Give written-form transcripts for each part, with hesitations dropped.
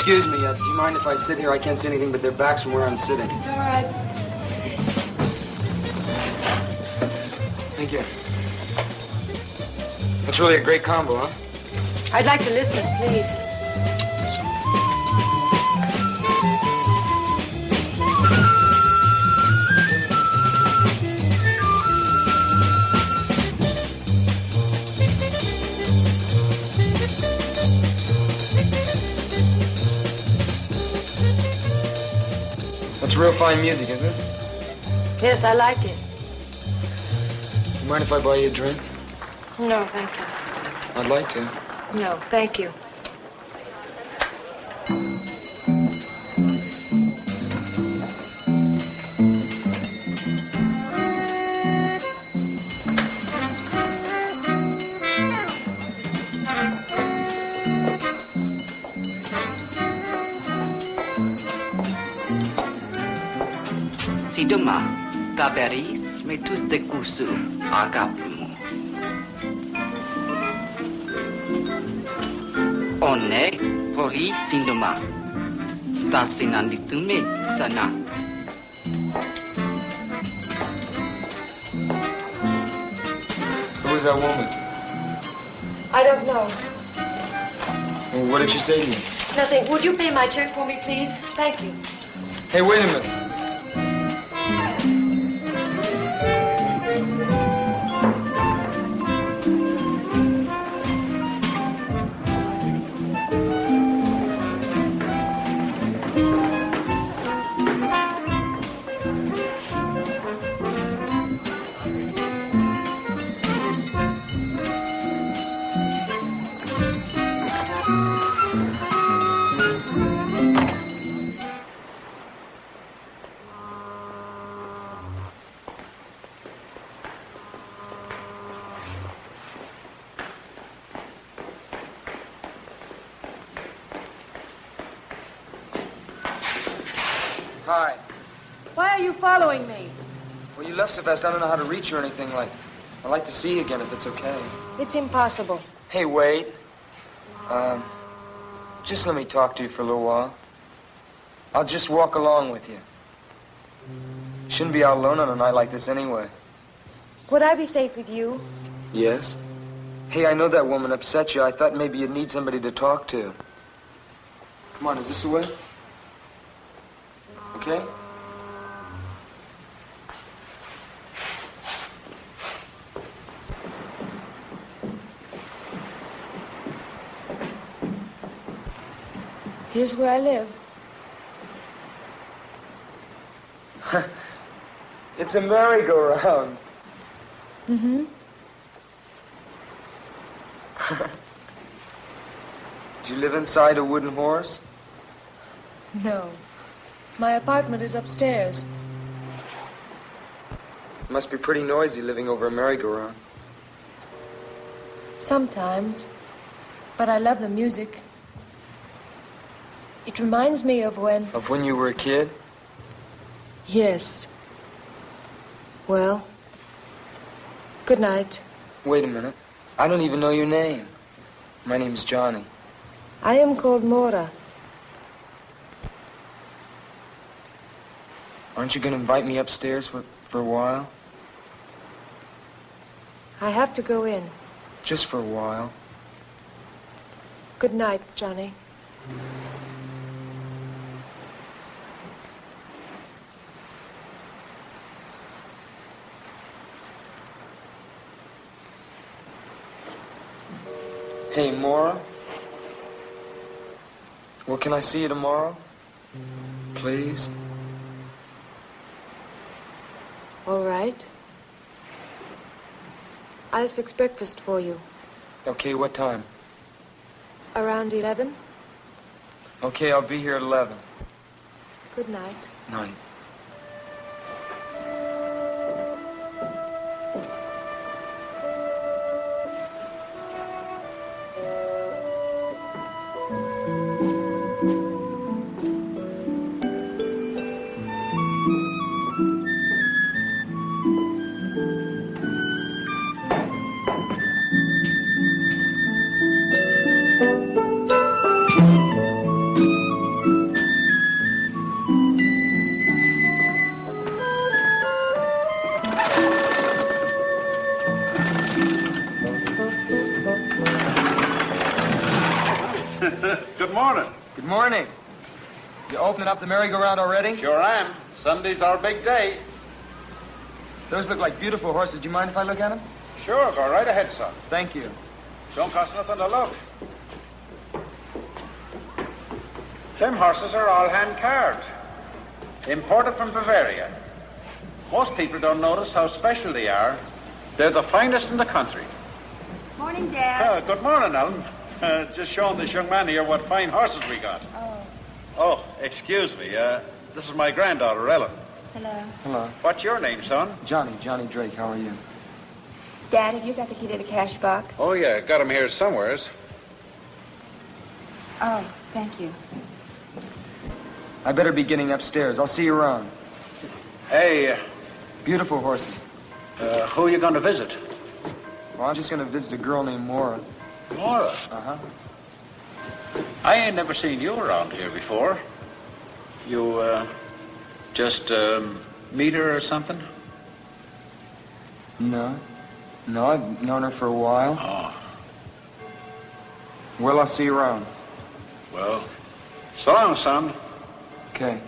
Excuse me, do you mind if I sit here? I can't see anything but their backs from where I'm sitting. It's all right. Thank you. That's really a great combo, huh? I'd like to listen, please. That's real fine music, isn't it? Yes, I like it. You mind if I buy you a drink? No, thank you. I'd like to. No, thank you. Si demain, Paris, mais tous des coussous, agapement. On est pour y cinéma. Tasinanditume sana. Who was that woman? I don't know. Well, what did she say to you? Nothing. Would you pay my check for me, please? Thank you. Hey, wait a minute. Hi. Why are you following me? Well, you left so fast, I don't know how to reach you or anything like. I'd like to see you again if it's okay. It's impossible. Hey, wait. Just let me talk to you for a little while. I'll just walk along with you. Shouldn't be out alone on a night like this anyway. Would I be safe with you? Yes? Hey, I know that woman upset you. I thought maybe you'd need somebody to talk to. Come on, is this the way? Okay? Here's where I live. It's a merry-go-round. Mm-hmm. Do you live inside a wooden horse? No. My apartment is upstairs. It must be pretty noisy living over a merry-go-round. Sometimes. But I love the music. It reminds me of when... Of when you were a kid? Yes. Well, good night. Wait a minute. I don't even know your name. My name's Johnny. I am called Mora. Aren't you going to invite me upstairs for a while? I have to go in. Just for a while. Good night, Johnny. Hey, Maura? Well, can I see you tomorrow? Please? All right. I'll fix breakfast for you. Okay, what time? Around 11. Okay, I'll be here at 11. Good night. Night. Good morning. Good morning. You opening up the merry-go-round already? Sure am. Sunday's our big day. Those look like beautiful horses. Do you mind if I look at them? Sure, go right ahead, son. Thank you. Don't cost nothing to look. Them horses are all hand-carved. Imported from Bavaria. Most people don't notice how special they are. They're the finest in the country. Morning, Dad. Good morning, Ellen. Just showing this young man here what fine horses we got. Oh, excuse me. This is my granddaughter, Ellen. Hello. Hello. What's your name, son? Johnny Drake. How are you? Dad, have you got the key to the cash box? Oh, yeah. Got him here somewheres. Oh, thank you. I better be getting upstairs. I'll see you around. Hey, Beautiful horses. who are you going to visit? Well, I'm just going to visit a girl named Mora. Laura. Uh-huh. I ain't never seen you around here before. You, just, meet her or something? No. No, I've known her for a while. Oh, Well, I'll see you around. well, so long, son. Okay.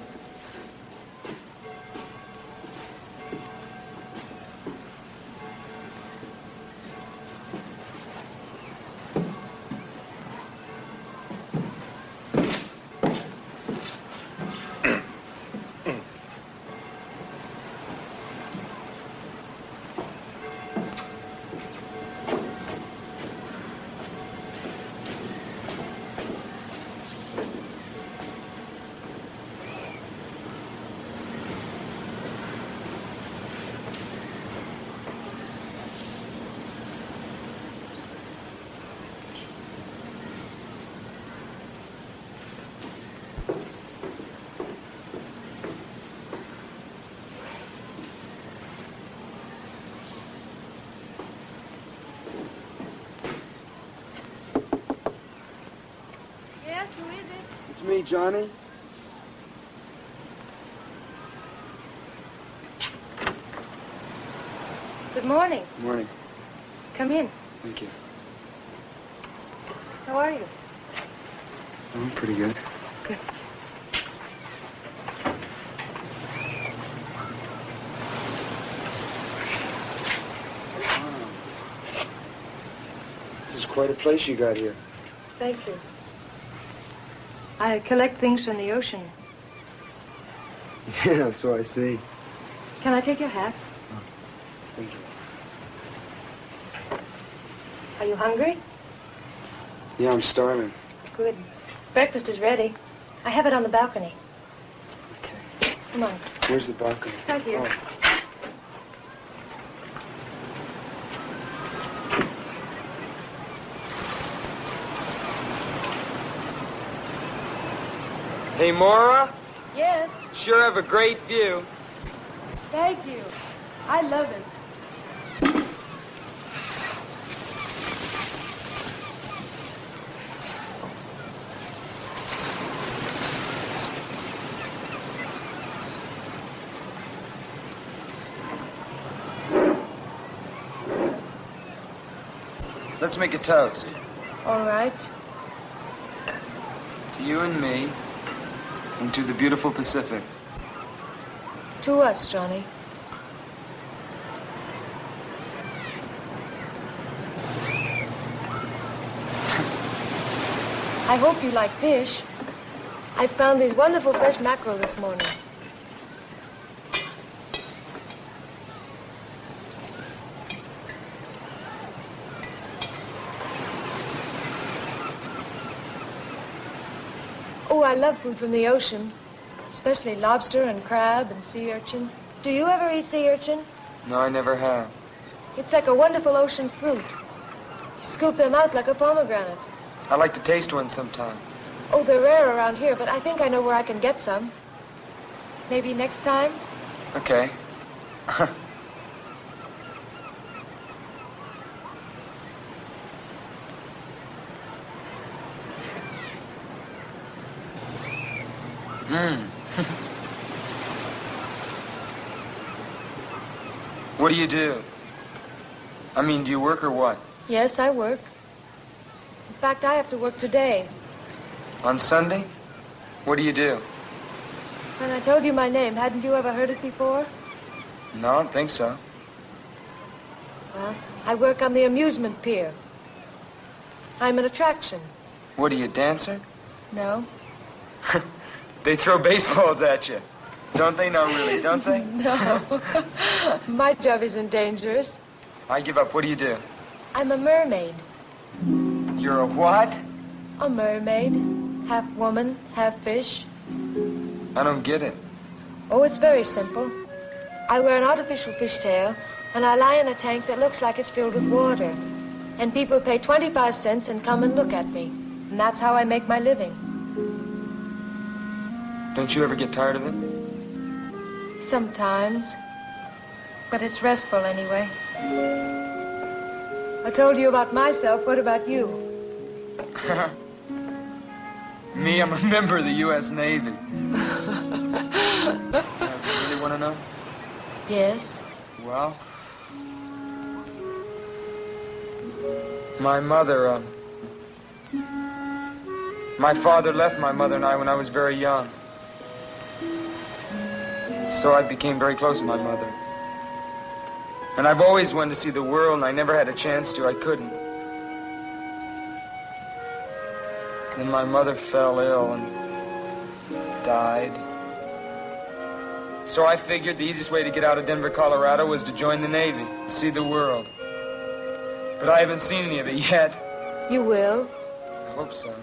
Yes, who is it? It's me, Johnny. Good morning. Morning. Come in. Thank you. How are you? I'm pretty good. Good. Wow. This is quite a place you got here. Thank you. I collect things from the ocean. Yeah, so I see. Can I take your hat? Thank you. Are you hungry? Yeah, I'm starving. Good. Breakfast is ready. I have it on the balcony. Okay. Come on. Where's the balcony? Right here. Oh. Hey, Mora. Yes. Sure have a great view. Thank you. I love it. Let's make a toast. All right. To you and me, and to the beautiful Pacific. To us, Johnny. I hope you like fish. I found these wonderful fresh mackerel this morning. Oh, I love food from the ocean, especially lobster and crab and sea urchin. Do you ever eat sea urchin? No, I never have. It's like a wonderful ocean fruit. You scoop them out like a pomegranate. I'd like to taste one sometime. Oh, they're rare around here, but I think I know where I can get some. Maybe next time? Okay. What do you do? I mean, do you work or what? Yes, I work. In fact, I have to work today. On Sunday? What do you do? When I told you my name, hadn't you ever heard it before? No, I don't think so. Well, I work on the amusement pier. I'm an attraction. What are you, a dancer? No? They throw baseballs at you. Don't they? No, really, don't they? No. My job isn't dangerous. I give up. What do you do? I'm a mermaid. You're a what? A mermaid. Half woman, half fish. I don't get it. Oh, it's very simple. I wear an artificial fishtail, and I lie in a tank that looks like it's filled with water. And people pay 25 cents and come and look at me. And that's how I make my living. Don't you ever get tired of it? Sometimes. But it's restful anyway. I told you about myself. What about you? Me, I'm a member of the U.S. Navy. You really want to know? Yes. Well, my mother, my father left my mother and I when I was very young. So I became very close to my mother. And I've always wanted to see the world, and I never had a chance to. I couldn't. Then my mother fell ill and died. So I figured the easiest way to get out of Denver, Colorado was to join the Navy, to see the world. But I haven't seen any of it yet. You will. I hope so.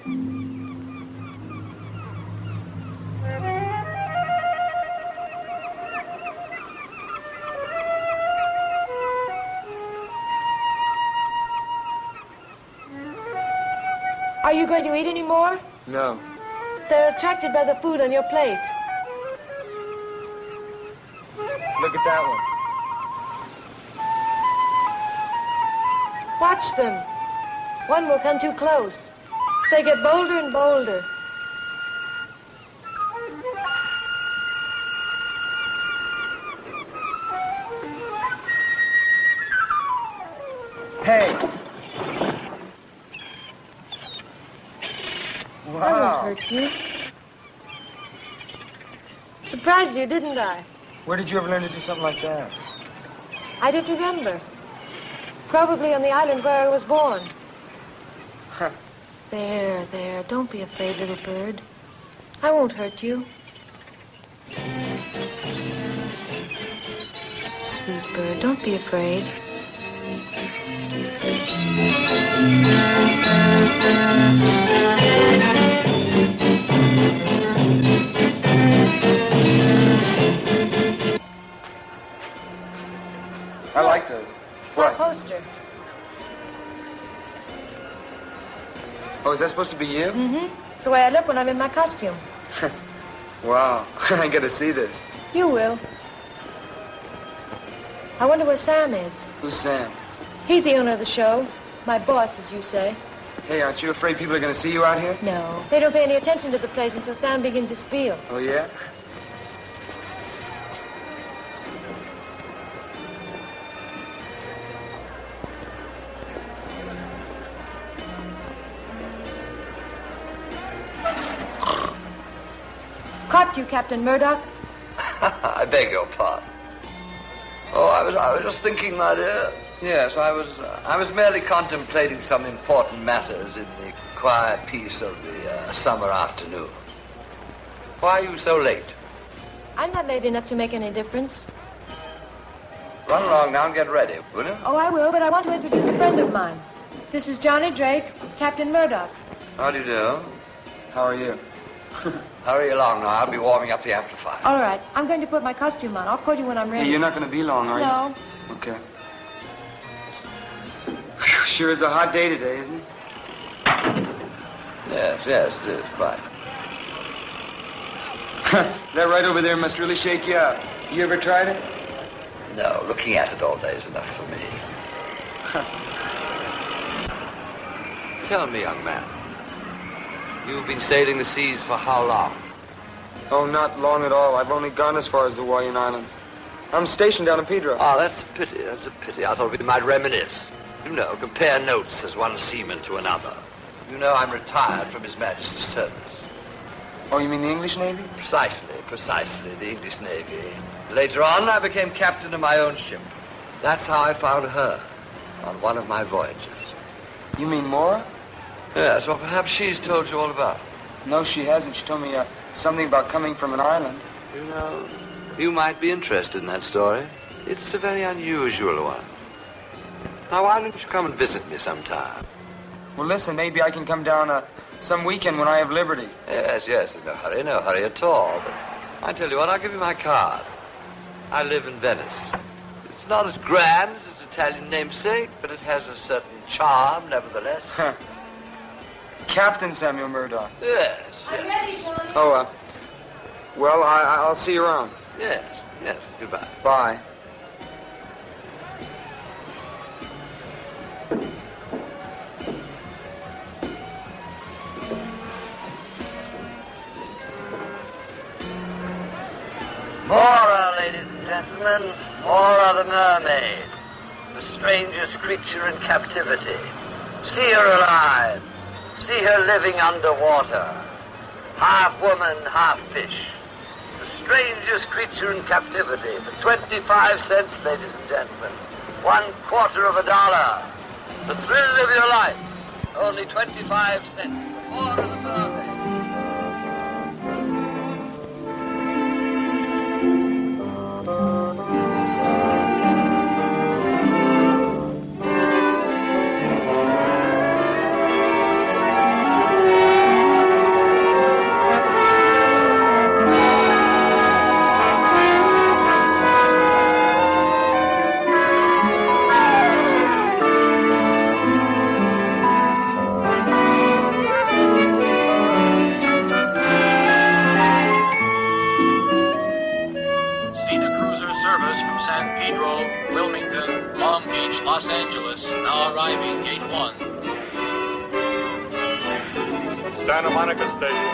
Are you going to eat any more? No. They're attracted by the food on your plate. Look at that one. Watch them. One will come too close. They get bolder and bolder. Hey! I Wow. won't hurt you. Surprised you, didn't I? Where did you ever learn to do something like that? I don't remember. Probably on the island where I was born. Huh. There. Don't be afraid, little bird. I won't hurt you. Sweet bird, don't be afraid. I like those. That poster. Oh, is that supposed to be you? Mm-hmm. It's the way I look when I'm in my costume. Wow. I gotta see this. You will. I wonder where Sam is. Who's Sam? He's the owner of the show. My boss, as you say. Hey, aren't you afraid people are gonna see you out here? No. They don't pay any attention to the place until Sam begins his spiel. Oh, yeah? Caught you, Captain Murdoch. I beg your pardon. Oh, I was just thinking, my dear. Yes, I was merely contemplating some important matters in the quiet peace of the summer afternoon. Why are you so late? I'm not late enough to make any difference. Run along now and get ready, will you? Oh, I will, but I want to introduce a friend of mine. This is Johnny Drake, Captain Murdoch. How do you do? How are you? Hurry along now. I'll be warming up the amplifier. All right. I'm going to put my costume on. I'll call you when I'm ready. Hey, you're not gonna be long, are you? No. Okay. Whew, sure is a hot day today, isn't it? Yes, it is, quite. That right over there must really shake you up. You ever tried it? No, looking at it all day is enough for me. Tell me, young man. You've been sailing the seas for how long? Oh, not long at all. I've only gone as far as the Hawaiian Islands. I'm stationed down in Pedro. Oh, that's a pity. That's a pity. I thought we might reminisce. You know, compare notes as one seaman to another. You know, I'm retired from His Majesty's service. Oh, you mean the English Navy? Precisely, the English Navy. Later on, I became captain of my own ship. That's how I found her, on one of my voyages. You mean Mora? Yes, well, perhaps she's told you all about it. No, she hasn't. She told me something about coming from an island. You know, you might be interested in that story. It's a very unusual one. Now, why don't you come and visit me sometime? Well, listen, maybe I can come down some weekend when I have liberty. Yes, no hurry at all. But I tell you what, I'll give you my card. I live in Venice. It's not as grand as its Italian namesake, but it has a certain charm, nevertheless. Captain Samuel Murdoch. Yes. I'm ready, Johnny. Oh, well, I'll see you around. Yes. Yes, goodbye. Bye. Mora, ladies and gentlemen. Mora the mermaid. The strangest creature in captivity. See her alive. See her living underwater. Half woman, half fish. The strangest creature in captivity. For 25 cents, ladies and gentlemen. $0.25. The thrill of your life. Only 25 cents. Mora the mermaid. Los Angeles, now arriving Gate 1. Santa Monica Station.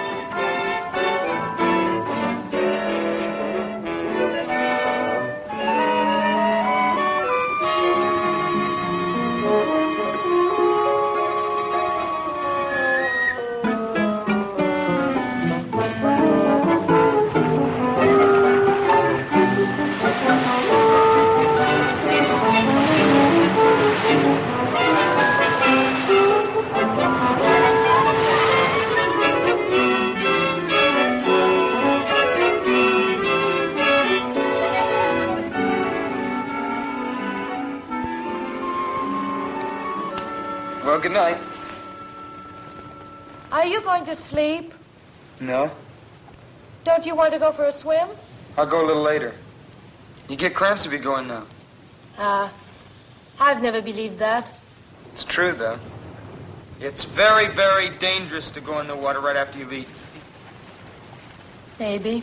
Well, good night. Are you going to sleep? No. Don't you want to go for a swim? I'll go a little later. You get cramps if you go in now. I've never believed that. It's true, though. It's very, very dangerous to go in the water right after you've eaten. Maybe.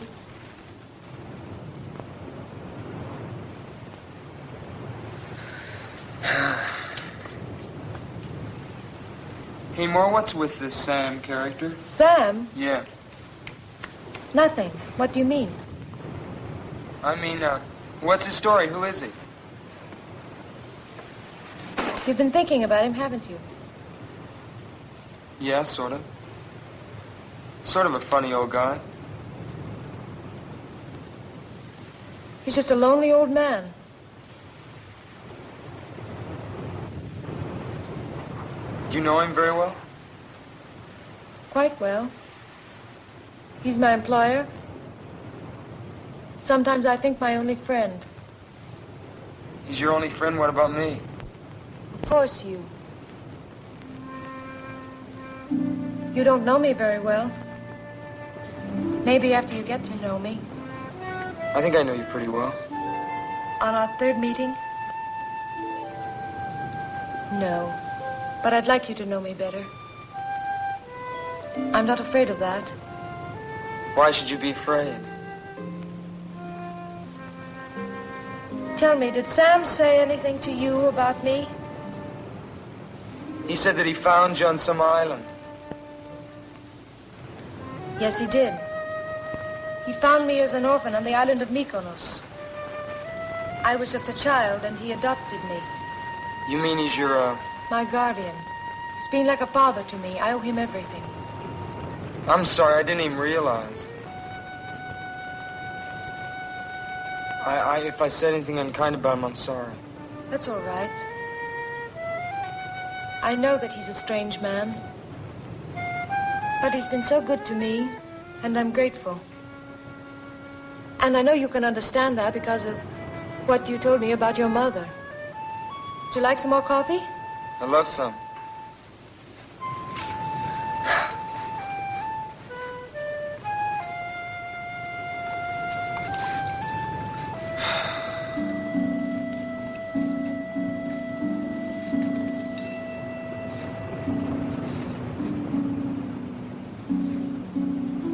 Hey, Moore, what's with this Sam character? Sam? Yeah. Nothing. What do you mean? I mean, what's his story? Who is he? You've been thinking about him, haven't you? Yeah, sort of. Sort of a funny old guy. He's just a lonely old man. Do you know him very well? Quite well. He's my employer. Sometimes I think my only friend. He's your only friend? What about me? Of course, you. You don't know me very well. Maybe after you get to know me. I think I know you pretty well. On our third meeting? No. But I'd like you to know me better. I'm not afraid of that. Why should you be afraid? Tell me, did Sam say anything to you about me? He said that he found you on some island. Yes, he did. He found me as an orphan on the island of Mykonos. I was just a child, and he adopted me. You mean he's your, My guardian. He's been like a father to me. I owe him everything. I'm sorry, I didn't even realize. If I said anything unkind about him, I'm sorry. That's all right. I know that he's a strange man. But he's been so good to me, and I'm grateful. And I know you can understand that because of what you told me about your mother. Would you like some more coffee? I love some.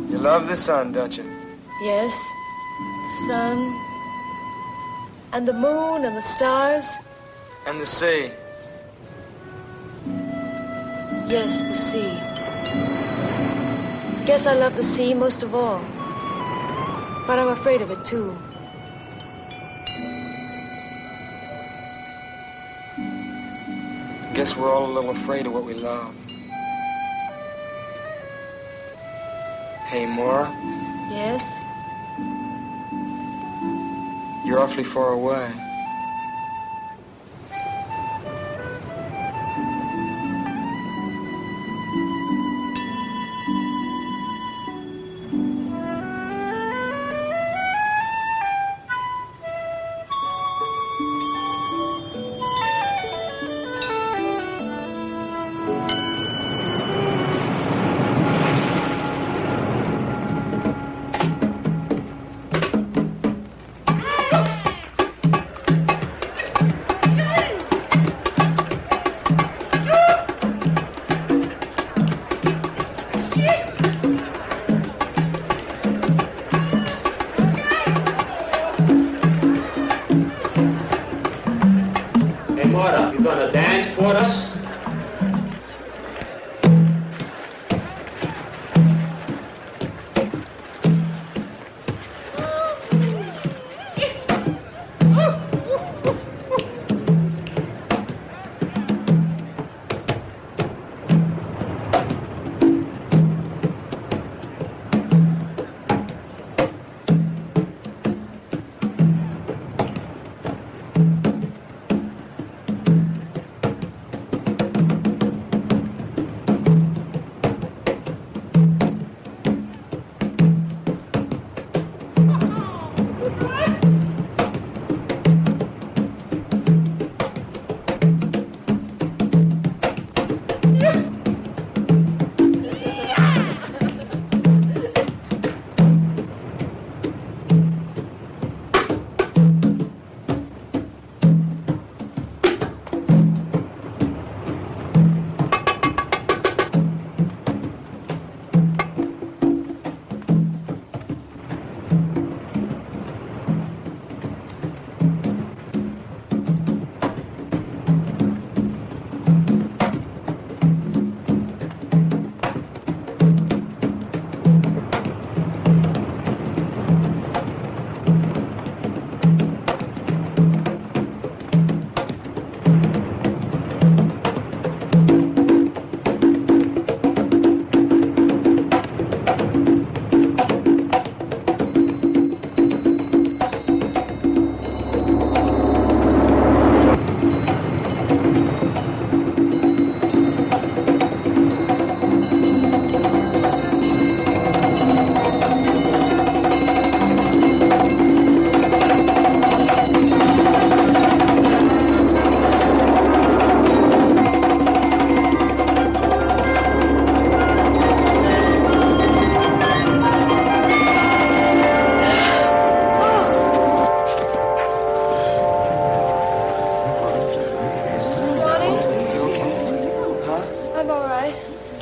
You love the sun, don't you? Yes. The sun, And the moon and the stars. And the sea. Yes, the sea. Guess I love the sea most of all. But I'm afraid of it, too. Guess we're all a little afraid of what we love. Hey, Maura. Yes? You're awfully far away.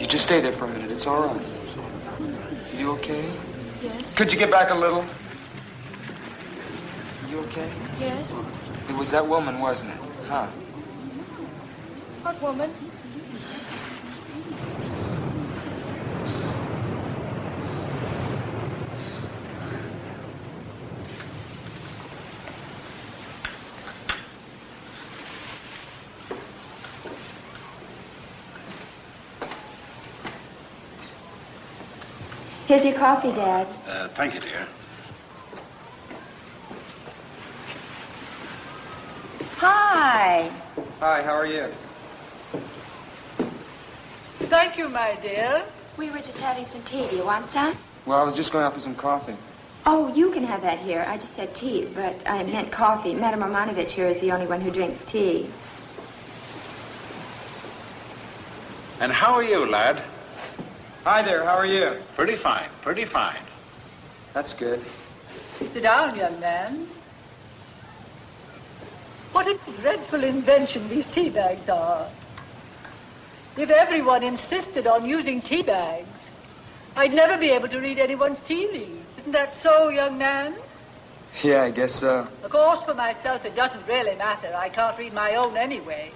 Just stay there for a minute. It's all right. You okay? Yes. Could you get back a little? You okay? Yes. It was that woman, wasn't it? Huh? What woman? Here's your coffee, Dad. Thank you, dear. Hi. Hi, how are you? Thank you, my dear. We were just having some tea. Do you want some? Well, I was just going out for some coffee. Oh, you can have that here. I just said tea, but I meant coffee. Madame Romanovich here is the only one who drinks tea. And how are you, lad? Hi there, how are you? Pretty fine, pretty fine. That's good. Sit down, young man. What a dreadful invention these tea bags are. If everyone insisted on using tea bags, I'd never be able to read anyone's tea leaves. Isn't that so, young man? Yeah, I guess so. Of course, for myself, it doesn't really matter. I can't read my own anyway.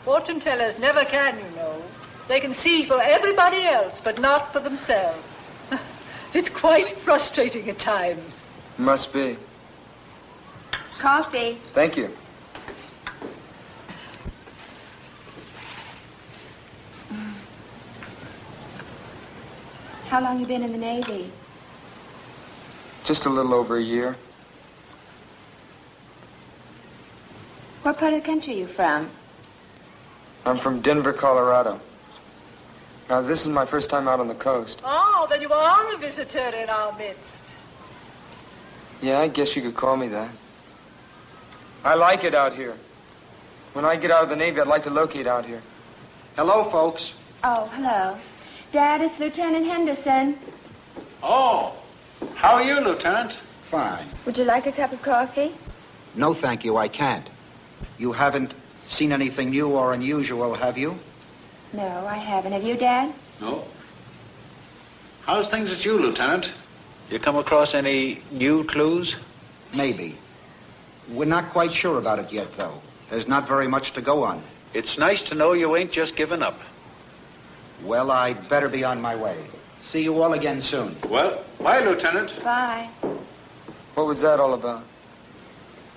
Fortune tellers never can, you know. They can see for everybody else, but not for themselves. It's quite frustrating at times. Must be. Coffee. Thank you. How long you been in the Navy? Just a little over a year. What part of the country are you from? I'm from Denver, Colorado. Now, this is my first time out on the coast. Oh, then you are a visitor in our midst. Yeah, I guess you could call me that. I like it out here. When I get out of the Navy, I'd like to locate out here. Hello, folks. Oh, hello. Dad, it's Lieutenant Henderson. Oh, how are you, Lieutenant? Fine. Would you like a cup of coffee? No, thank you, I can't. You haven't seen anything new or unusual, have you? No, I haven't. Have you, Dad? No. How's things with you, Lieutenant? You come across any new clues? Maybe. We're not quite sure about it yet, though. There's not very much to go on. It's nice to know you ain't just given up. Well, I'd better be on my way. See you all again soon. Well, bye, Lieutenant. Bye. What was that all about?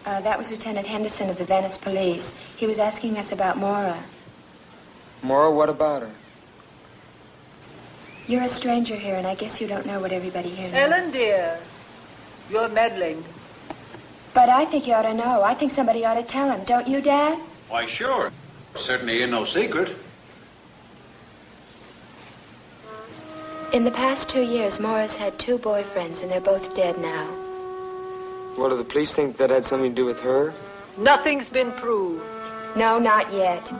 That was Lieutenant Henderson of the Venice Police. He was asking us about Maura. Maura, what about her? You're a stranger here, and I guess you don't know what everybody here knows. Ellen, dear, you're meddling. But I think you ought to know. I think somebody ought to tell him. Don't you, Dad? Why, sure. Certainly ain't no secret. In the past 2 years, Maura's had 2 boyfriends, and they're both dead now. What, do the police think that had something to do with her? Nothing's been proved. No, not yet.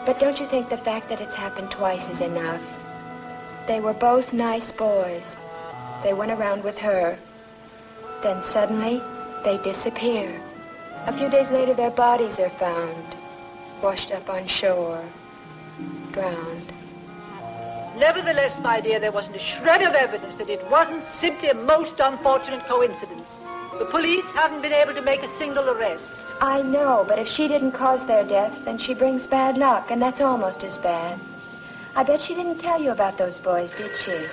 But don't you think the fact that it's happened twice is enough? They were both nice boys. They went around with her. Then suddenly, they disappear. A few days later, their bodies are found, washed up on shore, drowned. Nevertheless, my dear, there wasn't a shred of evidence that it wasn't simply a most unfortunate coincidence. The police haven't been able to make a single arrest. I know, but if she didn't cause their deaths, then she brings bad luck, and that's almost as bad. I bet she didn't tell you about those boys, did she?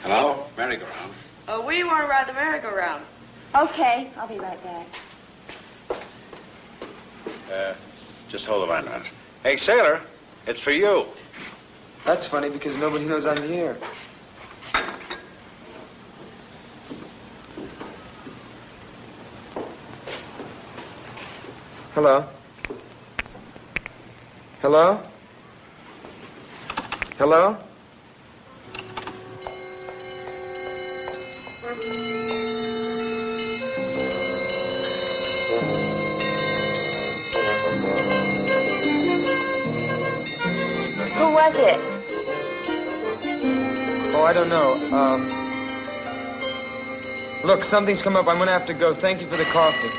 Hello? Merry-go-round. We want to ride the merry-go-round. Okay, I'll be right back. Just hold the line a minute. Hey, sailor, it's for you. That's funny because nobody knows I'm here. Hello? Hello? Hello? Who was it? Oh, I don't know. Look, something's come up. I'm gonna have to go. Thank you for the coffee.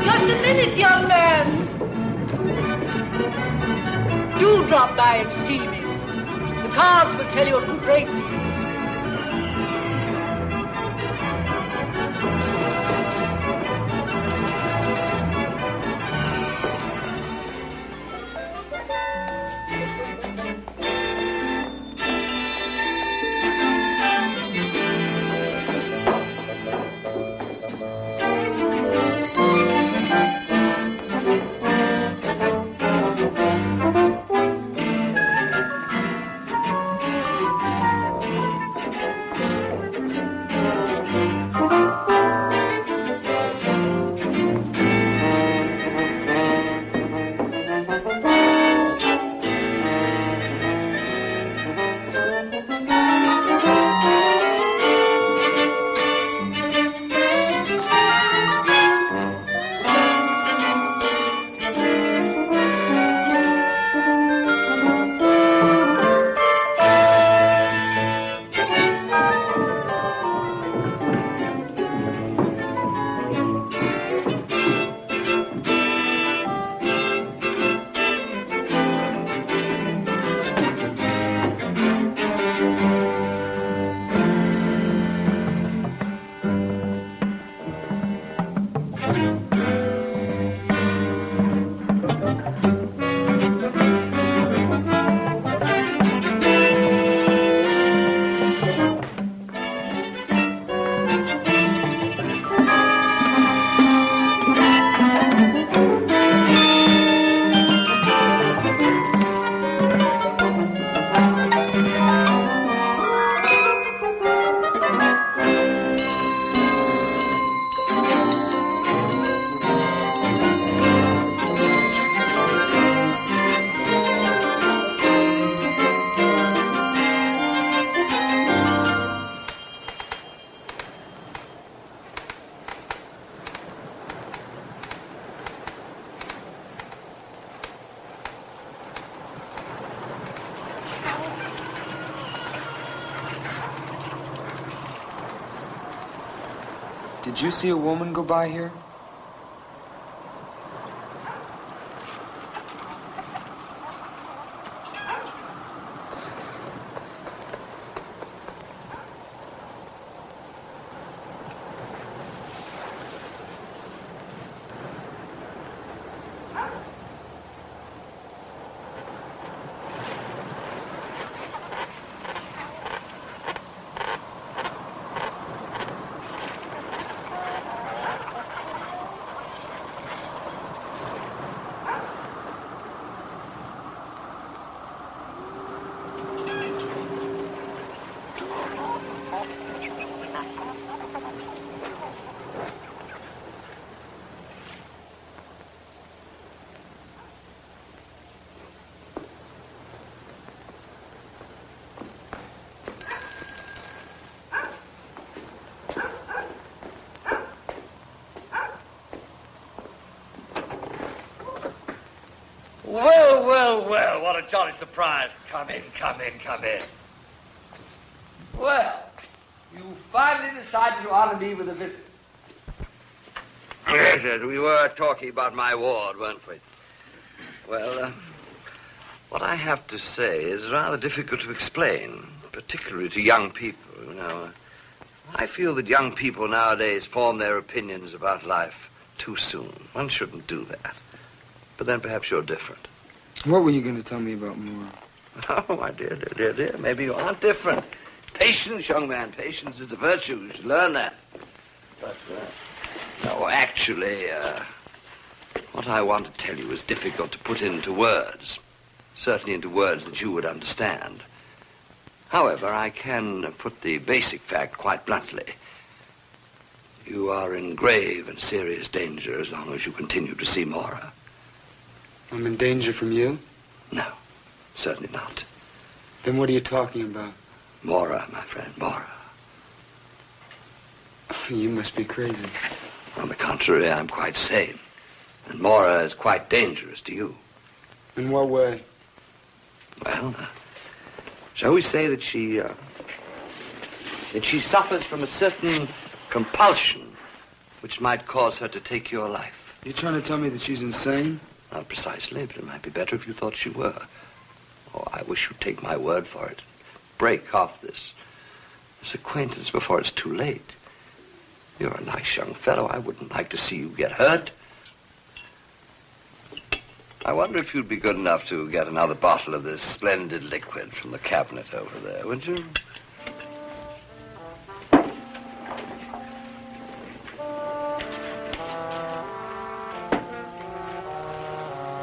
Just a minute, young man. Do drop by and see me. The cards will tell you a great deal. Did you see a woman go by here? Well, well, well, what a jolly surprise. Come in, come in, come in. Well, you finally decided to honor me with a visit. Yes, yes, we were talking about my ward, weren't we? Well, what I have to say is rather difficult to explain, particularly to young people, you know. I feel that young people nowadays form their opinions about life too soon. One shouldn't do that. But then perhaps you're different. What were you going to tell me about Moore? Oh, my dear. Maybe you aren't different. Patience, young man. Patience is a virtue. You should learn that. But, no, actually, what I want to tell you is difficult to put into words. Certainly into words that you would understand. However, I can put the basic fact quite bluntly. You are in grave and serious danger as long as you continue to see Mora. I'm in danger from you? No, certainly not. Then what are you talking about? Mora, my friend, Mora. You must be crazy. On the contrary, I'm quite sane. And Mora is quite dangerous to you. In what way? Well, shall we say that she suffers from a certain compulsion which might cause her to take your life. You're trying to tell me that she's insane? Not precisely, but it might be better if you thought she were. Oh, I wish you'd take my word for it. Break off this acquaintance before it's too late. You're a nice young fellow. I wouldn't like to see you get hurt. I wonder if you'd be good enough to get another bottle of this splendid liquid from the cabinet over there, would you?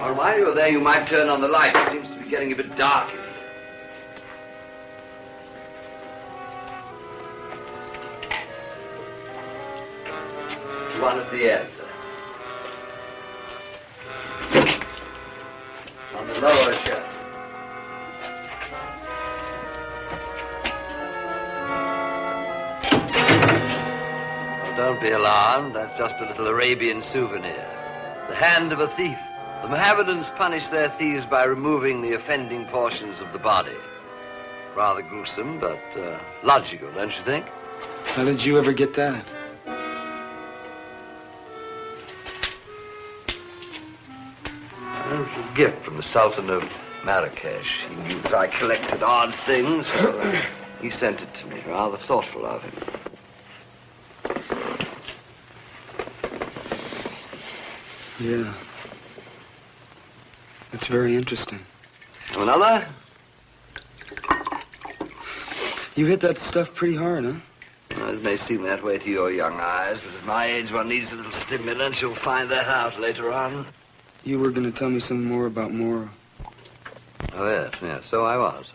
Well, while you're there, you might turn on the light. It seems to be getting a bit dark in here. One at the end. On the lower shelf. Oh, don't be alarmed. That's just a little Arabian souvenir. The hand of a thief. The Mohammedans punish their thieves by removing the offending portions of the body. Rather gruesome, but logical, don't you think? How did you ever get that? It was a gift from the Sultan of Marrakesh. He knew that I collected odd things, so he sent it to me. Rather thoughtful of him. Yeah. That's very interesting. Another? You hit that stuff pretty hard, huh? Well, it may seem that way to your young eyes, but at my age one needs a little stimulant. You'll find that out later on. You were going to tell me some more about Mora. Oh, yes, so I was.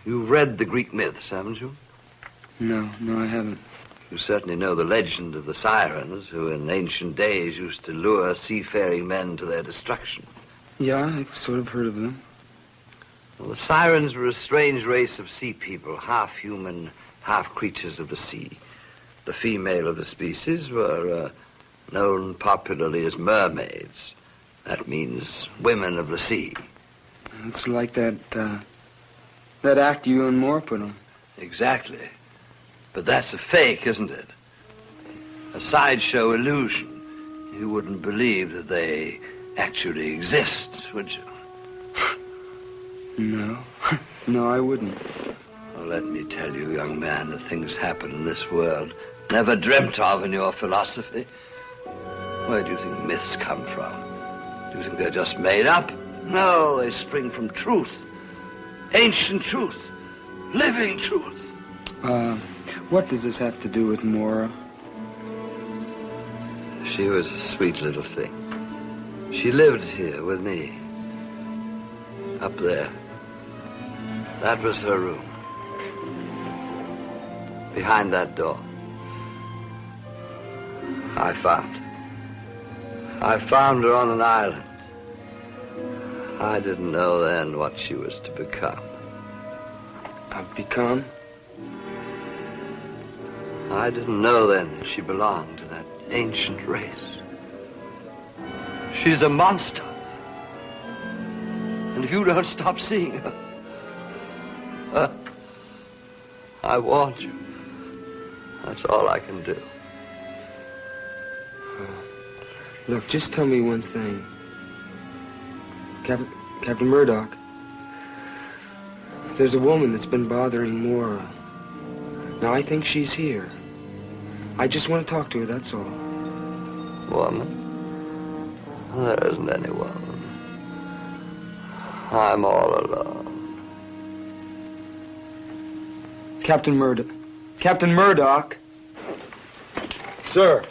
You've read the Greek myths, haven't you? No, I haven't. You certainly know the legend of the sirens, who in ancient days used to lure seafaring men to their destruction. Yeah, I've sort of heard of them. Well, the sirens were a strange race of sea people, half human, half creatures of the sea. The female of the species were known popularly as mermaids. That means women of the sea. It's like that act you and Moore put on. Exactly. But that's a fake, isn't it? A sideshow illusion. You wouldn't believe that they actually exist, would you? No. No, I wouldn't. Well, let me tell you, young man, that things happen in this world never dreamt of in your philosophy. Where do you think myths come from? Do you think they're just made up? No, they spring from truth. Ancient truth. Living truth. What does this have to do with Mora? She was a sweet little thing. She lived here with me. Up there. That was her room. Behind that door. I found her on an island. I didn't know then what she was to become. Become? I didn't know then that she belonged to that ancient race. She's a monster. And if you don't stop seeing her, I warned you. That's all I can do. Look, just tell me one thing. Captain Murdoch, there's a woman that's been bothering Mora. Now, I think she's here. I just want to talk to her, that's all. Woman? There isn't any woman. I'm all alone. Captain Murdoch. Captain Murdoch! Sir.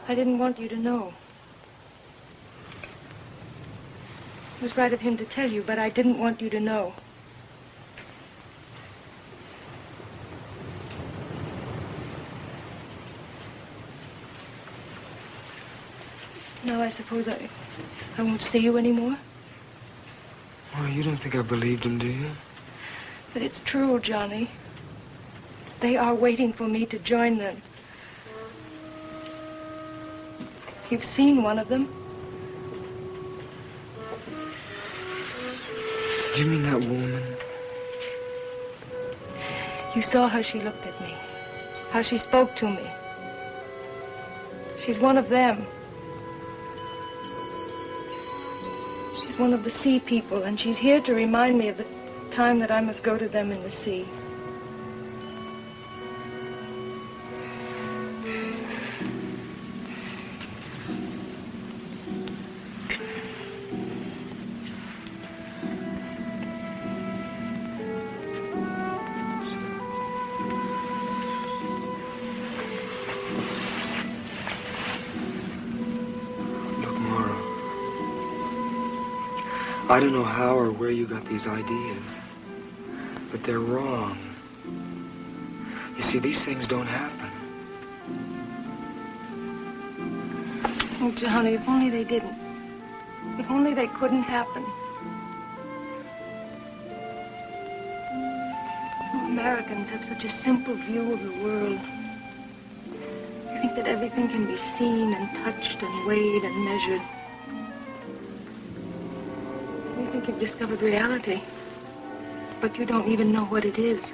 I didn't want you to know. It was right of him to tell you, but I didn't want you to know. Now I suppose I won't see you anymore. Oh, you don't think I believed him, do you? But it's true, Johnny. They are waiting for me to join them. You've seen one of them. Do you mean that woman? You saw how she looked at me, how she spoke to me. She's one of them. She's one of the sea people, and she's here to remind me of the time that I must go to them in the sea. I don't know how or where you got these ideas, but they're wrong. You see, these things don't happen. Oh, Johnny, if only they didn't. If only they couldn't happen. Oh, Americans have such a simple view of the world. You think that everything can be seen and touched and weighed and measured. You think you've discovered reality, but you don't even know what it is.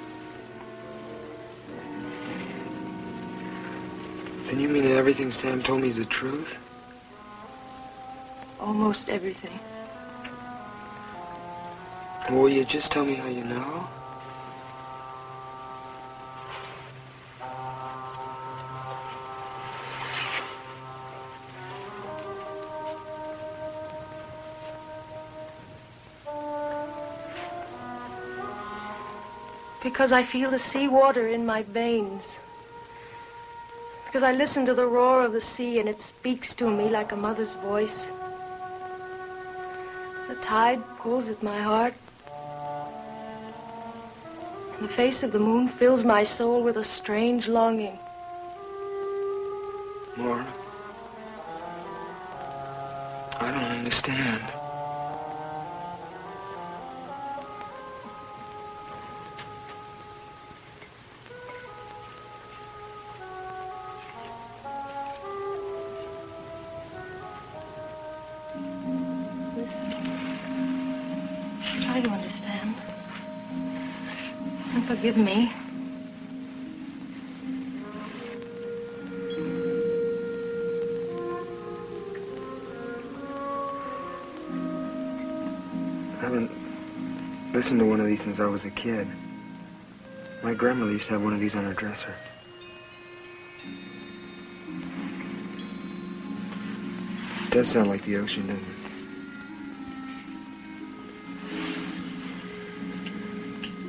Then you mean that everything Sam told me is the truth? Almost everything. Will you just tell me how you know? Because I feel the sea water in my veins. Because I listen to the roar of the sea and it speaks to me like a mother's voice. The tide pulls at my heart. And the face of the moon fills my soul with a strange longing. Maura, I don't understand. Try to understand. And forgive me. I haven't listened to one of these since I was a kid. My grandmother used to have one of these on her dresser. It does sound like the ocean, doesn't it?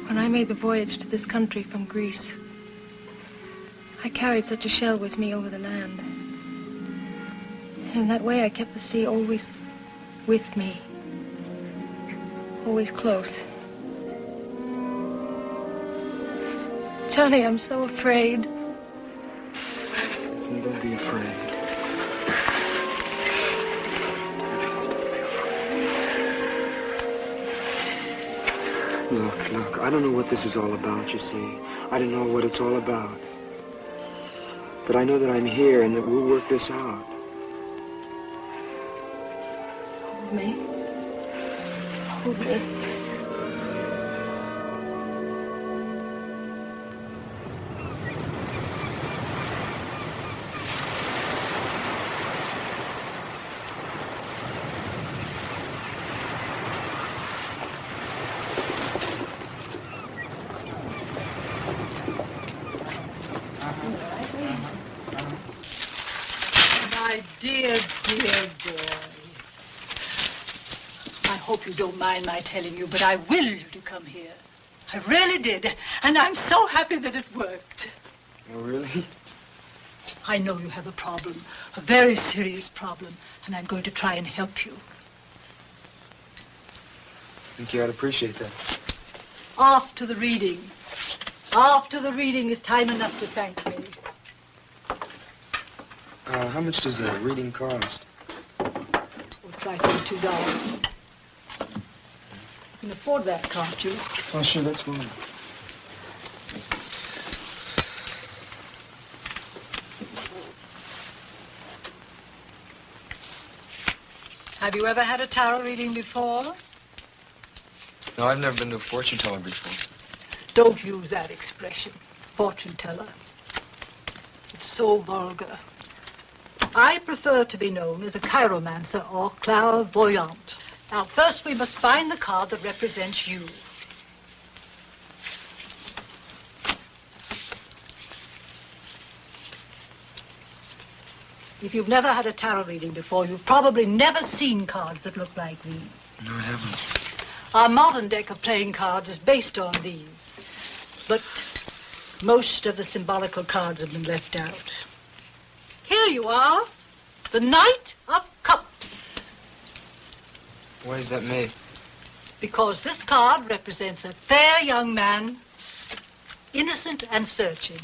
When I made the voyage to this country from Greece, I carried such a shell with me over the land. In that way, I kept the sea always with me, always close. Johnny, I'm so afraid. Listen, don't be afraid. Look, I don't know what this is all about, you see. I don't know what it's all about. But I know that I'm here and that we'll work this out. Hold me. Hold me. My dear, dear boy. I hope you don't mind my telling you, but I willed you to come here. I really did. And I'm so happy that it worked. Oh, really? I know you have a problem, a very serious problem, and I'm going to try and help you. I think you ought to appreciate that. After the reading. After the reading is time enough to thank me. How much does a reading cost? We'll try $2. You can afford that, can't you? Oh, sure, that's fine. Have you ever had a tarot reading before? No, I've never been to a fortune teller before. Don't use that expression, fortune teller. It's so vulgar. I prefer to be known as a chiromancer or clairvoyant. Now, first we must find the card that represents you. If you've never had a tarot reading before, you've probably never seen cards that look like these. No, I haven't. Our modern deck of playing cards is based on these. But most of the symbolical cards have been left out. Here you are, the Knight of Cups. Why is that made? Because this card represents a fair young man, innocent and searching.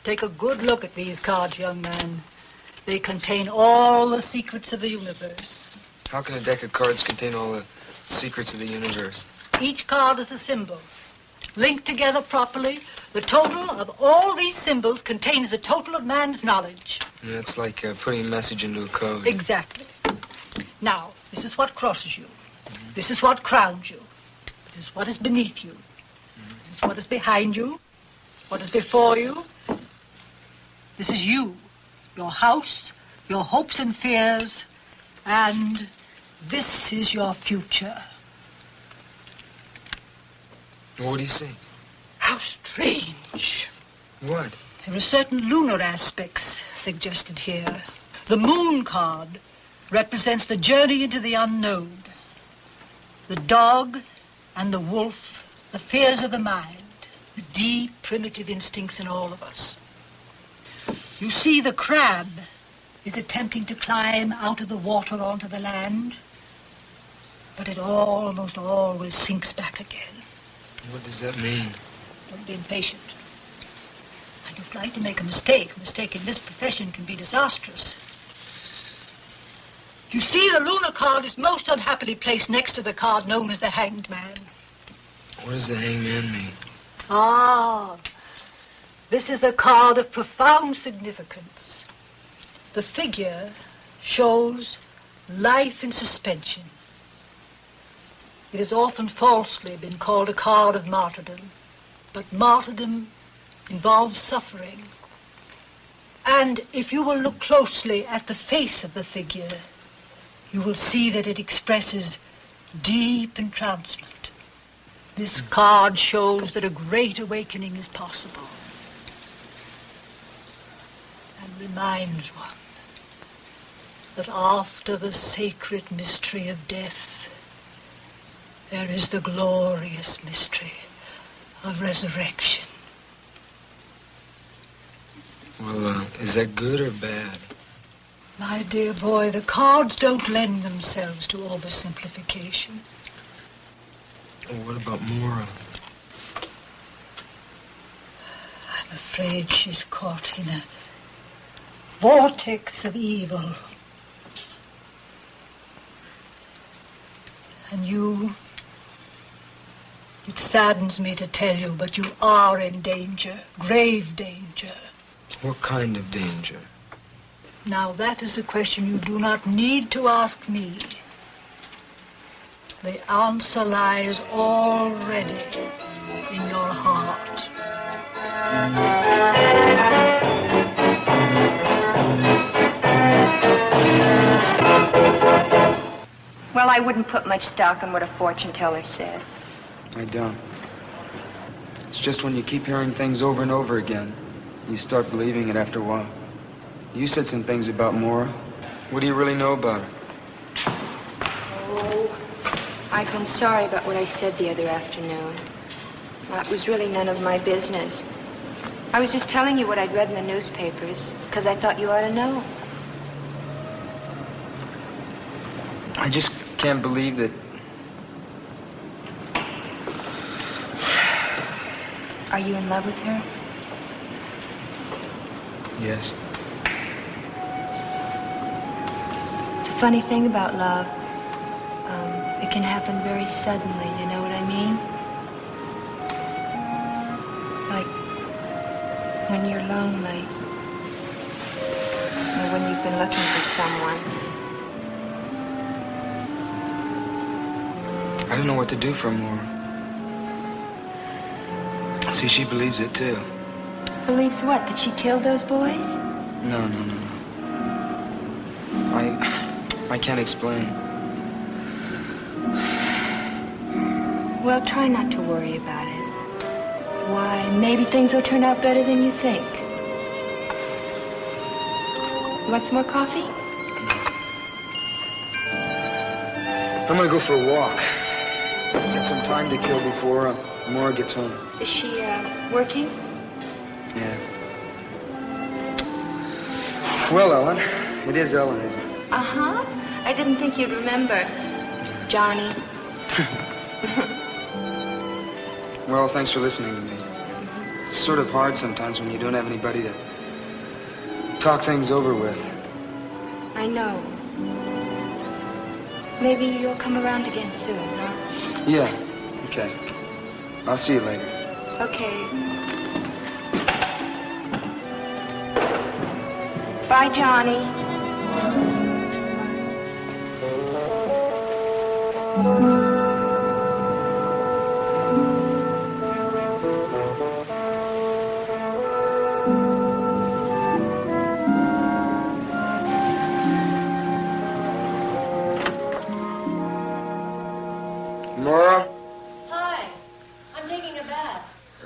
Take a good look at these cards, young man. They contain all the secrets of the universe. How can a deck of cards contain all the secrets of the universe? Each card is a symbol. Linked together properly, the total of all these symbols contains the total of man's knowledge. Yeah, it's like putting a message into a code. Exactly. Now, this is what crosses you. This is what crowns you. This is what is beneath you. This is what is behind you. What is before you. This is you, your house, your hopes and fears, and this is your future. What do you say? How strange. What? There are certain lunar aspects suggested here. The moon card represents the journey into the unknown. The dog and the wolf, the fears of the mind, the deep, primitive instincts in all of us. You see, the crab is attempting to climb out of the water onto the land, but it almost always sinks back again. What does that mean? Don't be impatient. I don't like to make a mistake. A mistake in this profession can be disastrous. You see, the lunar card is most unhappily placed next to the card known as the Hanged Man. What does the Hanged Man mean? Ah, this is a card of profound significance. The figure shows life in suspension. It has often falsely been called a card of martyrdom, but martyrdom involves suffering. And if you will look closely at the face of the figure, you will see that it expresses deep entrancement. This card shows that a great awakening is possible and reminds one that after the sacred mystery of death, there is the glorious mystery of resurrection. Well, is that good or bad? My dear boy, the cards don't lend themselves to oversimplification. Well, what about Mora? I'm afraid she's caught in a vortex of evil. And you, it saddens me to tell you, but you are in danger, grave danger. What kind of danger? Now, that is a question you do not need to ask me. The answer lies already in your heart. Well, I wouldn't put much stock in what a fortune teller says. I don't. It's just when you keep hearing things over and over again, you start believing it after a while. You said some things about Mora. What do you really know about her? Oh, I've been sorry about what I said the other afternoon. Well, it was really none of my business. I was just telling you what I'd read in the newspapers, because I thought you ought to know. I just can't believe that... Are you in love with her? Yes. It's a funny thing about love. It can happen very suddenly, you know what I mean? Like when you're lonely. Or when you've been looking for someone. I don't know what to do for Mora. See, she believes it too. Believes what? That she killed those boys? No. I can't explain. Well, try not to worry about it. Why, maybe things will turn out better than you think. You want some more coffee? I'm gonna go for a walk. Got some time to kill before Mora gets home. Is she, working? Yeah. Well, Ellen. It is Ellen, isn't it? Uh-huh. I didn't think you'd remember. Johnny. Well, thanks for listening to me. It's sort of hard sometimes when you don't have anybody to talk things over with. I know. Maybe you'll come around again soon, huh? Yeah. Okay. I'll see you later. Okay. Bye, Johnny.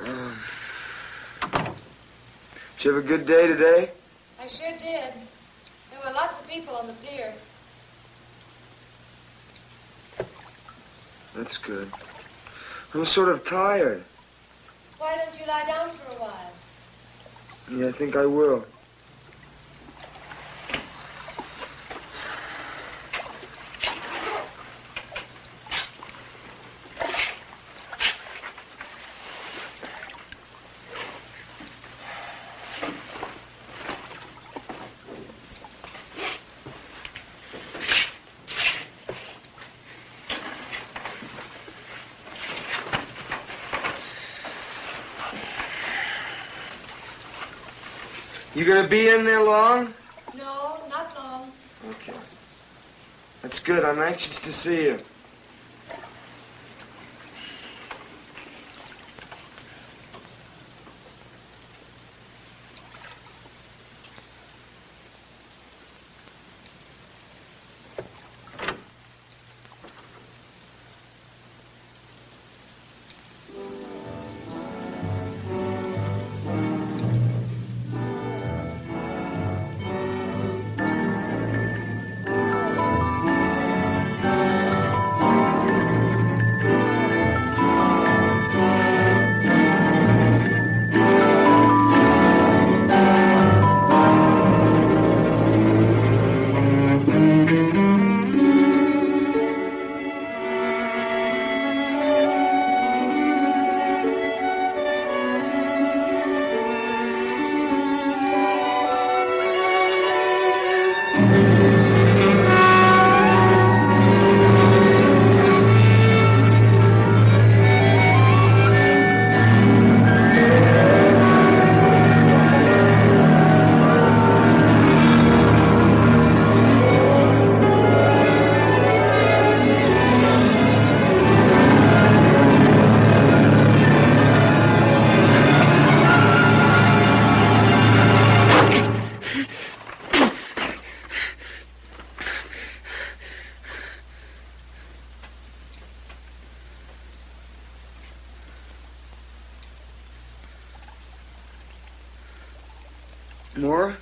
Did you have a good day today? I sure did. There were lots of people on the pier. That's good. I'm sort of tired. Why don't you lie down for a while? Yeah, I think I will. You gonna be in there long? No, not long. Okay. That's good. I'm anxious to see you. More?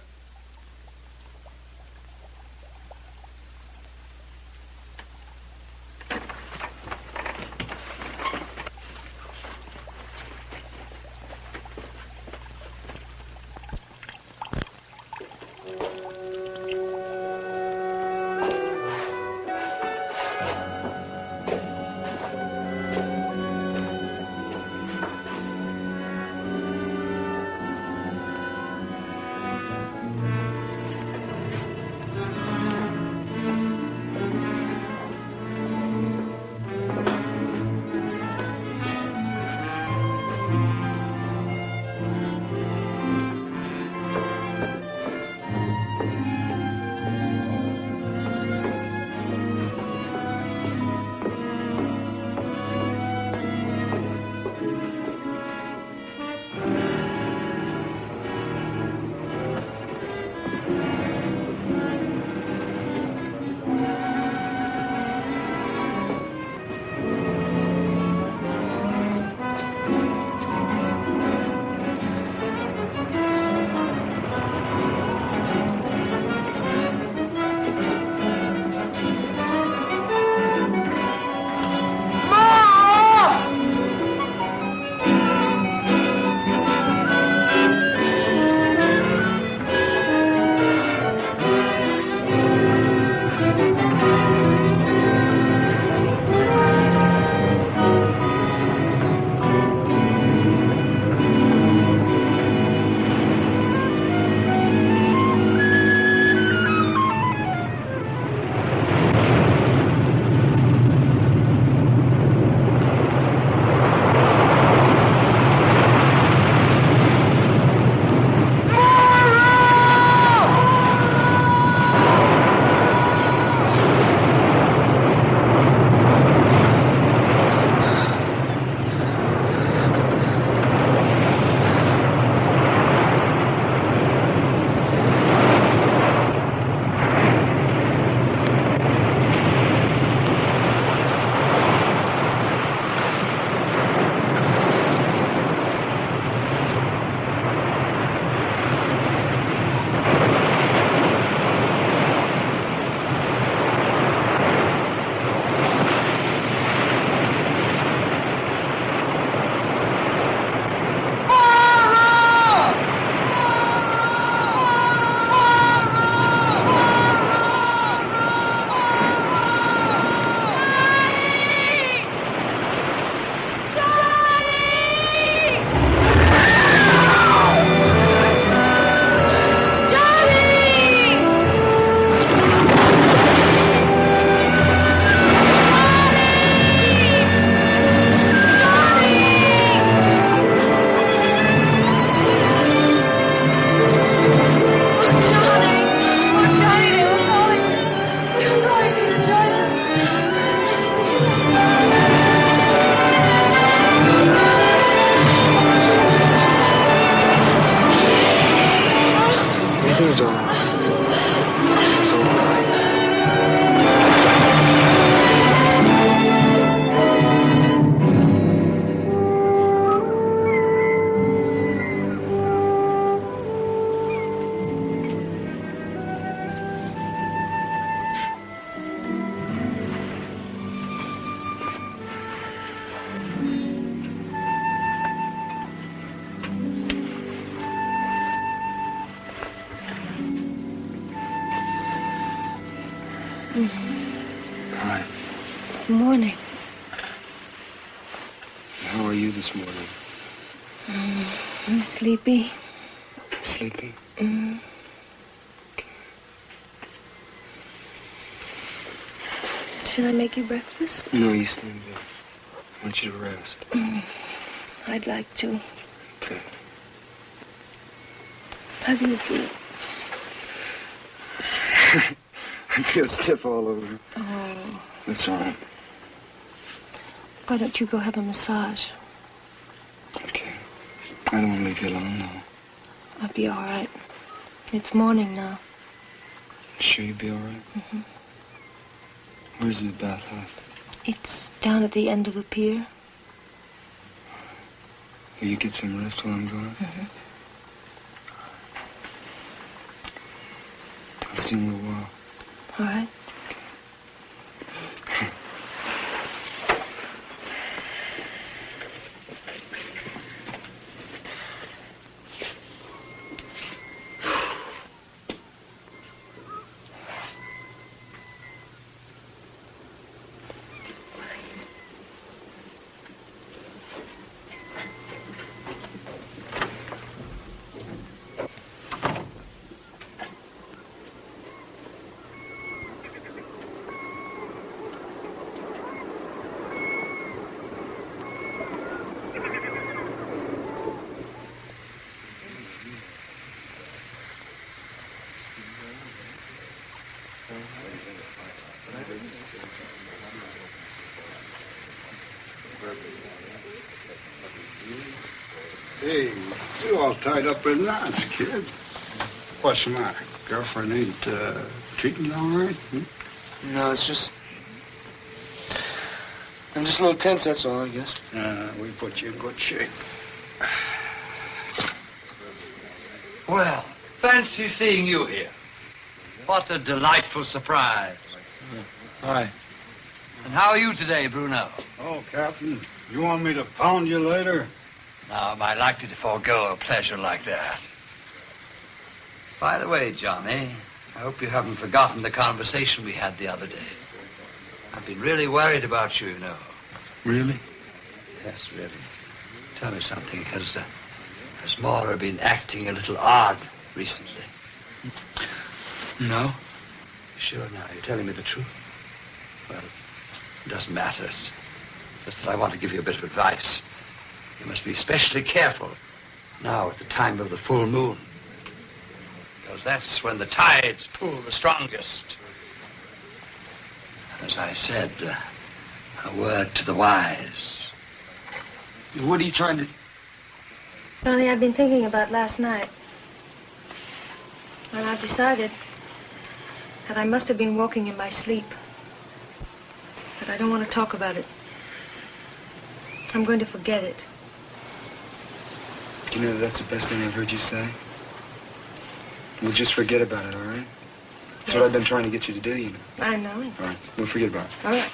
morning. How are you this morning? I'm sleepy. Sleepy? Mm. Should I make you breakfast? No, you stay in bed. I want you to rest. I'd like to. Okay. How do you feel? I feel stiff all over. Oh. That's all right. Why don't you go have a massage? Okay. I don't want to leave you alone, though. I'll be all right. It's morning now. Sure you'll be all right? Mm-hmm. Where's the bathhouse? It's down at the end of a pier. Will you get some rest while I'm gone? Mm-hmm. I'll see you in a little while. All right. Hey, you all tied up in knots, kid. What's the matter? Girlfriend ain't treating you all right? No, it's just... I'm just a little tense, that's all, I guess. We put you in good shape. Well, fancy seeing you here. What a delightful surprise. Hi. And how are you today, Bruno? Oh, Captain, you want me to pound you later? Now, am I likely to forego a pleasure like that? By the way, Johnny, I hope you haven't forgotten the conversation we had the other day. I've been really worried about you, you know. Really? Yes, really. Tell me something. Has Maura been acting a little odd recently? No. Sure now? You're telling me the truth? Well, it doesn't matter. It's just that I want to give you a bit of advice. You must be especially careful now at the time of the full moon. Because that's when the tides pull the strongest. As I said, a word to the wise. What are you trying to... Johnny, I've been thinking about last night. And I've decided that I must have been walking in my sleep. But I don't want to talk about it. I'm going to forget it. You know, that's the best thing I've heard you say. We'll just forget about it, all right? That's what I've been trying to get you to do, you know. I know. All right, we'll forget about it. All right.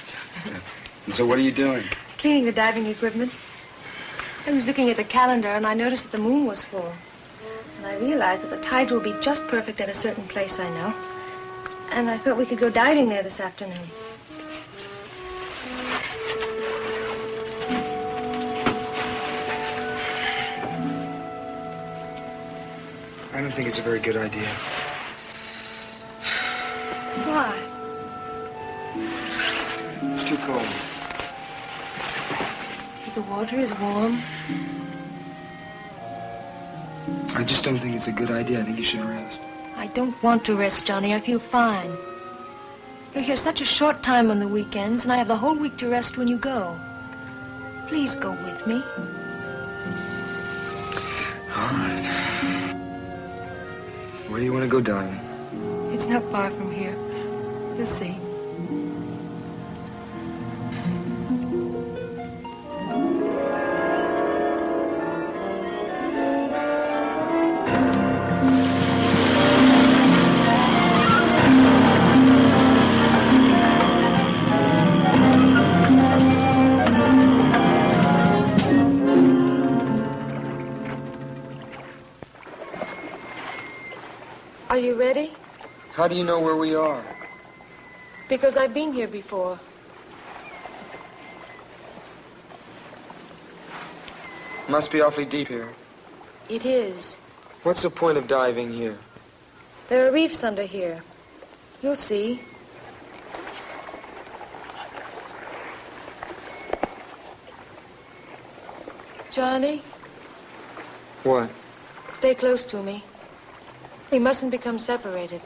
Yeah. And so what are you doing? Cleaning the diving equipment. I was looking at the calendar, and I noticed that the moon was full. And I realized that the tides will be just perfect at a certain place I know. And I thought we could go diving there this afternoon. I don't think it's a very good idea. Why? It's too cold. The water is warm. I just don't think it's a good idea. I think you should rest. I don't want to rest, Johnny. I feel fine. You're here such a short time on the weekends, and I have the whole week to rest when you go. Please go with me. All right. Where do you want to go diving? It's not far from here. You'll see. Are you ready? How do you know where we are? Because I've been here before. Must be awfully deep here. It is. What's the point of diving here? There are reefs under here. You'll see. Johnny, What? stay close to me. We mustn't become separated.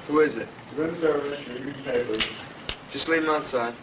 Who is it? Room service, your newspapers. Just leave him outside.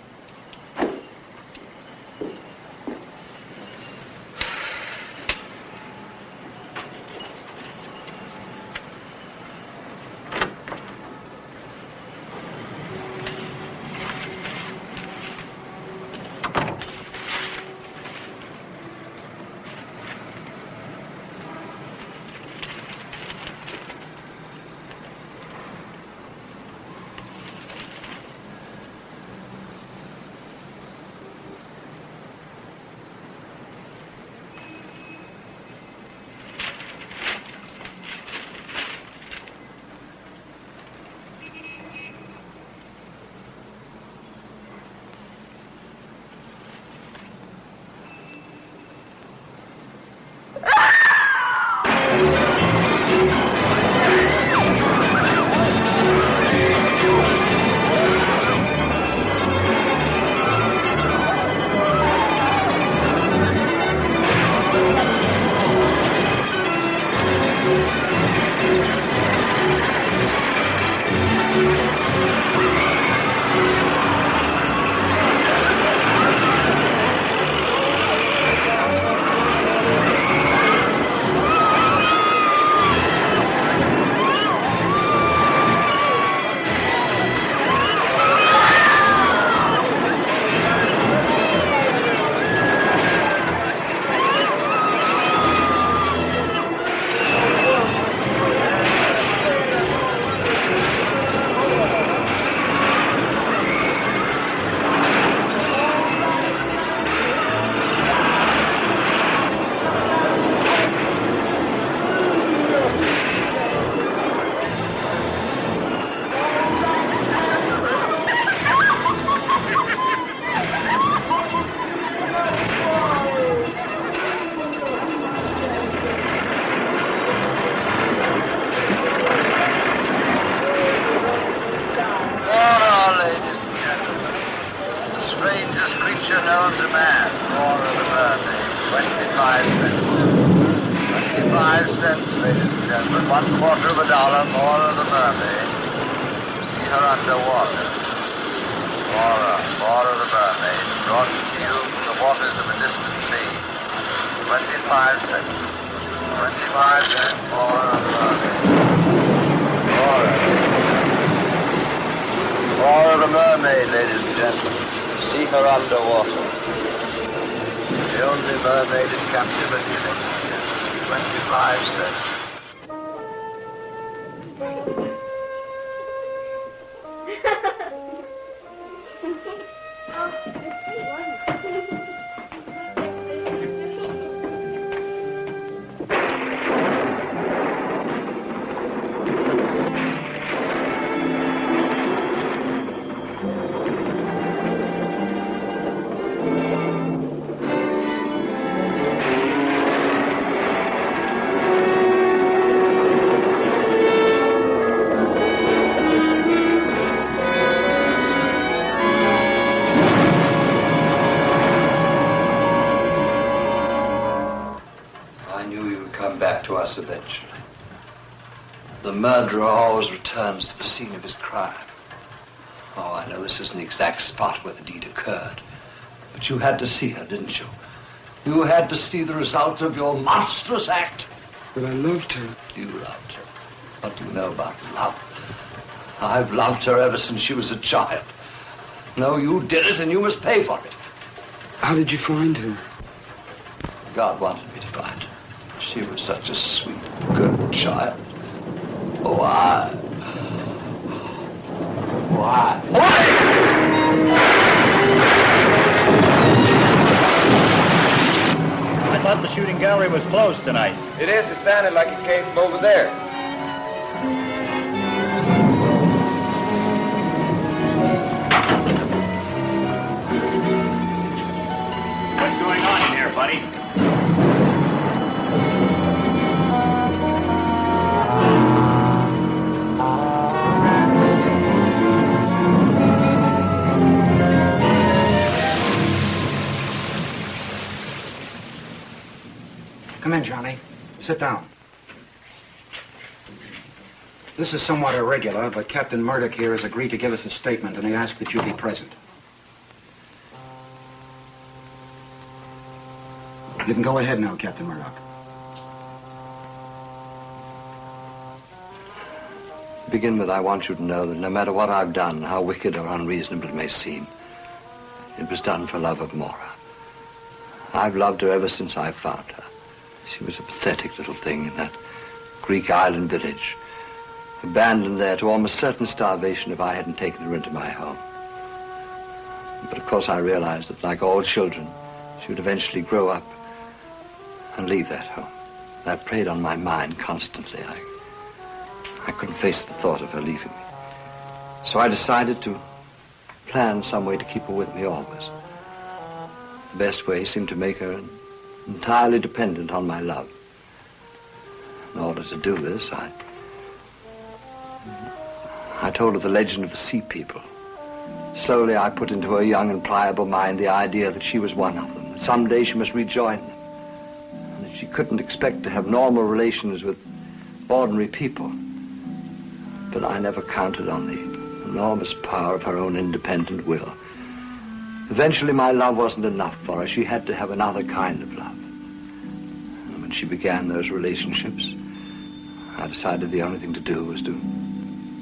Eventually. The murderer always returns to the scene of his crime. Oh, I know this isn't the exact spot where the deed occurred, but you had to see her, didn't you? You had to see the result of your monstrous act. But I loved her. You loved her. What do you know about love? I've loved her ever since she was a child. No, you did it, and you must pay for it. How did you find her? God wanted me to find her. She was such a sweet, good child. Why? I thought the shooting gallery was closed tonight. It is. It sounded like it came from over there. What's going on in here, buddy? Come in, Johnny. Sit down. This is somewhat irregular, but Captain Murdoch here has agreed to give us a statement, and he asked that you be present. You can go ahead now, Captain Murdoch. To begin with, I want you to know that no matter what I've done, how wicked or unreasonable it may seem, it was done for love of Maura. I've loved her ever since I found her. She was a pathetic little thing in that Greek island village, abandoned there to almost certain starvation if I hadn't taken her into my home. But of course I realized that, like all children, she would eventually grow up and leave that home. That preyed on my mind constantly. I couldn't face the thought of her leaving me. So I decided to plan some way to keep her with me always. The best way seemed to make her entirely dependent on my love. In order to do this, I told her the legend of the Sea People. Slowly, I put into her young and pliable mind the idea that she was one of them, that someday she must rejoin them, and that she couldn't expect to have normal relations with ordinary people. But I never counted on the enormous power of her own independent will. Eventually, my love wasn't enough for her. She had to have another kind of love. And when she began those relationships, I decided the only thing to do was to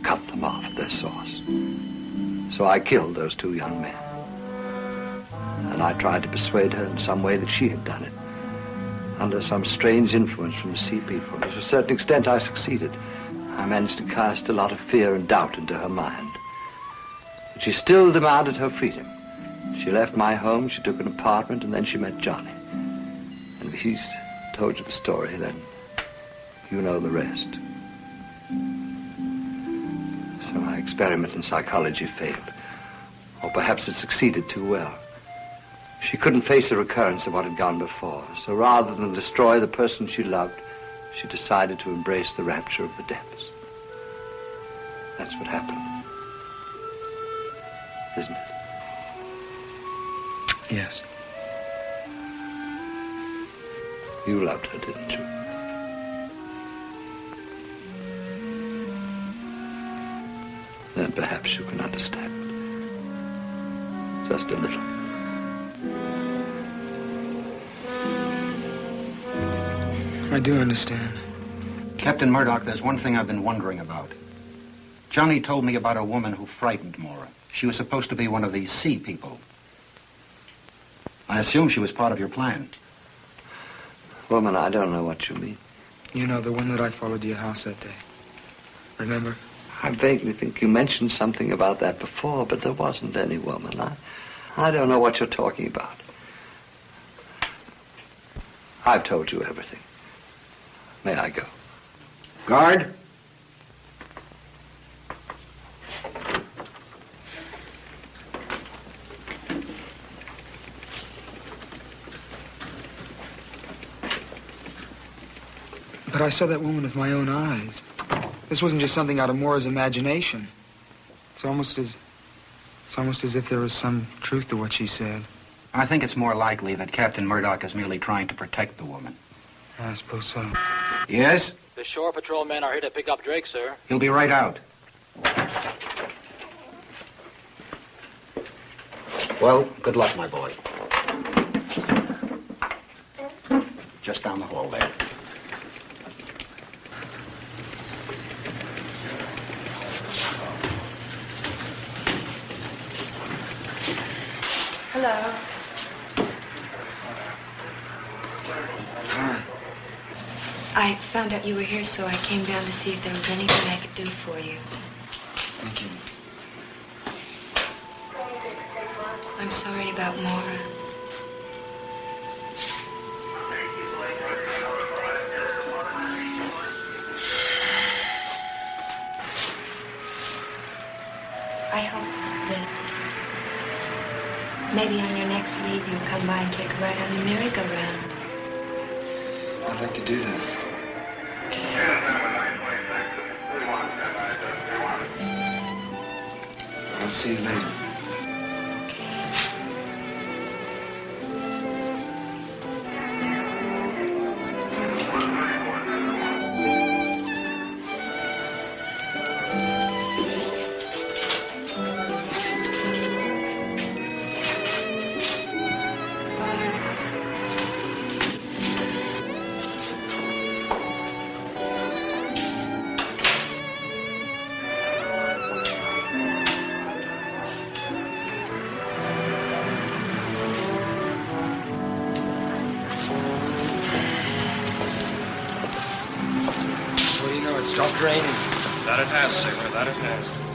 cut them off at their source. So I killed those two young men. And I tried to persuade her in some way that she had done it, under some strange influence from the Sea People. To a certain extent, I succeeded. I managed to cast a lot of fear and doubt into her mind. But she still demanded her freedom. She left my home, she took an apartment, and then she met Johnny. And if he's told you the story, then you know the rest. So my experiment in psychology failed. Or perhaps it succeeded too well. She couldn't face a recurrence of what had gone before. So rather than destroy the person she loved, she decided to embrace the rapture of the depths. That's what happened. Isn't it? Yes. You loved her, didn't you? Then perhaps you can understand. Just a little. I do understand. Captain Murdoch, there's one thing I've been wondering about. Johnny told me about a woman who frightened Maura. She was supposed to be one of these Sea People. I assume she was part of your plan. Woman, I don't know what you mean. You know, the one that I followed to your house that day. Remember? I vaguely think you mentioned something about that before, but there wasn't any woman. I don't know what you're talking about. I've told you everything. May I go? Guard. But I saw that woman with my own eyes. This wasn't just something out of Maura's imagination. It's almost as if there was some truth to what she said. I think it's more likely that Captain Murdoch is merely trying to protect the woman. I suppose so. Yes? The shore patrol men are here to pick up Drake, sir. He'll be right out. Well, good luck, my boy. Just down the hall there. Hello. Hi. I found out you were here, so I came down to see if there was anything I could do for you. Thank you. I'm sorry about Maura. I hope that maybe on your next leave you'll come by and take a ride on the merry-go-round. I'd like to do that. I'll see you later. stopped raining. That it has, sailor, that it has.